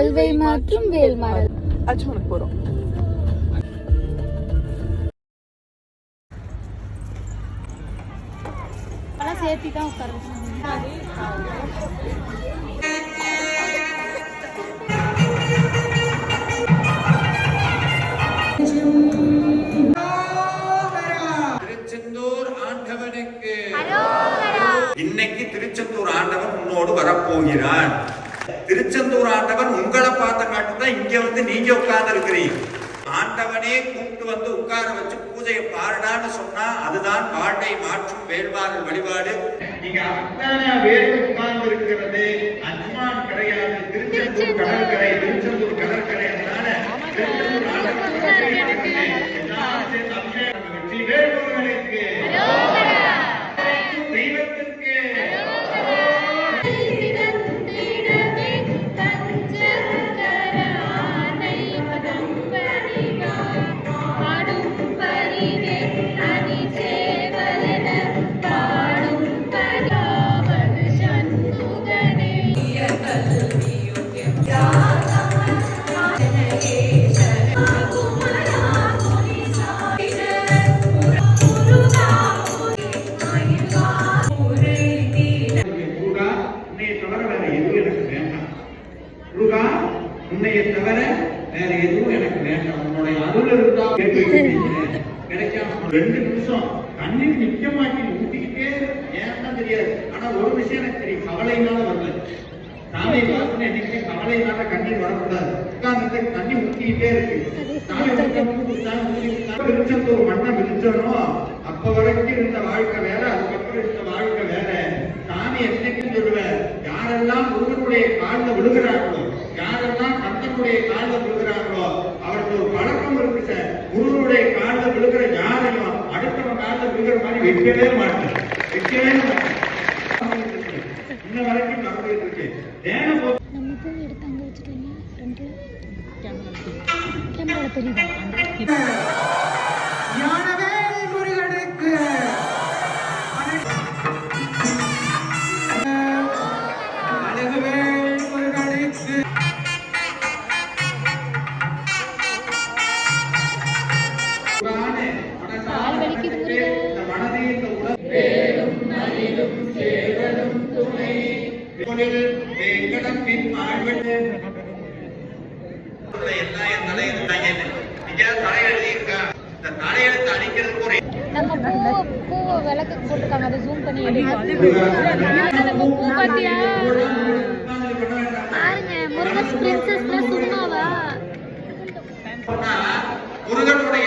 வாழ்வை மாற்றும் வேல்மாறல். அச்சுமனுக்கு போறோம். சேர்த்தி தான் உட்கார திருச்செந்தூர் ஆண்டவனுக்கு இன்னைக்கு திருச்செந்தூர் ஆண்டவன் உன்னோடு வரப்போகிறான். திருச்செந்தூர் ஆண்டவன் உங்களை பார்த்த காட்டுதான் இங்க வந்து நீங்க உட்கார்ந்து இருக்கிறீங்க. ஆண்டவனே கூப்பிட்டு வந்து உட்கார வச்சு பூஜையை பாருடான்னு சொன்னா அதுதான் வாழ்வை மாற்றும் வேள்மாறல் வழிபாடு. நீங்க அத்தனை வேறு உட்கார்ந்து இருக்கிறது அஜ்மான் கிடையாது, திருச்செந்தூர் கடற்கரை. திருச்செந்தூர் கடற்கரை வெற்றி வேள்முருகனுக்கு தெய்வத்திற்கு உன்னைய தவிர வேற எதுவும் எனக்கு வேண்டாம். உன்னுடைய அருள் இருந்தா கிடைக்காம 2 நிமிஷம் கண்ணீர் நிக்க மாட்டி ஊட்டிக்கிட்டே ஏன்னா தெரியாது. ஆனா ஒரு விஷயம் எனக்கு தெரியும், கவலைனால வரல. சாமியை பார்த்து என்னைக்குமே கவலைனால கண்ணீர் வரக்கூடாது. உட்கார்ந்து தண்ணி ஊட்டிக்கிட்டே இருக்கு. சாமி திருச்செந்தூர் மண்ணை விழிச்சோம். அப்ப வரைக்கும் இருந்த வாழ்க்கை வேற, அதுக்கப்புறம் இருந்த வாழ்க்கை வேற. சாமி என்னைக்கும் சொல்லுவேன், யாரெல்லாம் முருகனுடைய காலில் விழுகிறார்களோ, யாரெல்லாம் கந்தனுடைய காலில் விழுகிறார்களோ அவருக்கு ஒரு பழக்கம் இருக்கு சார். முருகனுடைய காலில் விழுகிற யாரையும் அடுத்தவன் காலில் விழுகிற மாதிரி வைக்கவே மாட்டேன். இன்ன வரைக்கும் நடந்துட்டு இருக்கு. விளக்கு போட்டுருக்காங்க, அதை ஜூம் பண்ணி பூ பாத்தியா பாருங்க. முருகன் பிரின்சஸ்ல சும்மாவா முருகனுடைய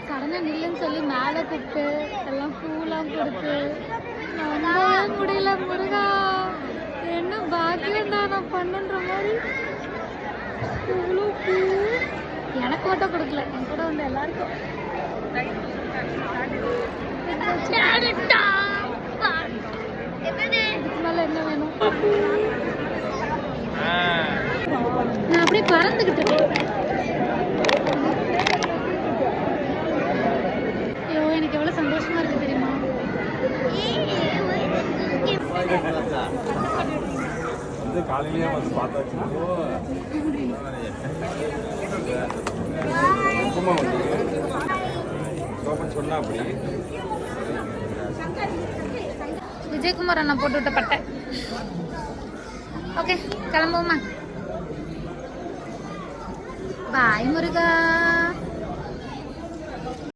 சடனா நில்லுன்னு சொல்லி மேல கூப்பிட்டு எல்லாம் பூலாம் கொடுத்து முடியல. முருகா என்ன பாக்கியம் தான் நான் பண்ணுன்ற மாதிரி. இவ்வளோ பூ எனக்கு மட்டும் கொடுக்கல, என் கூட வந்து எல்லாருக்கும். இதுக்கு மேல என்ன வேணும்? நான் அப்படியே பறந்துகிட்டு இருக்கேன். ஐயோ எனக்கு எவ்வளவு சந்தோஷமா இருக்கு தெரியுமா? காலையிலேயே வந்து பார்த்தாச்சு. சொன்னா அப்படி விஜயகுமார் அண்ணா போட்டு விட்ட பட்டை. ஓகே கிளம்புவோமா? பாய் முருகா.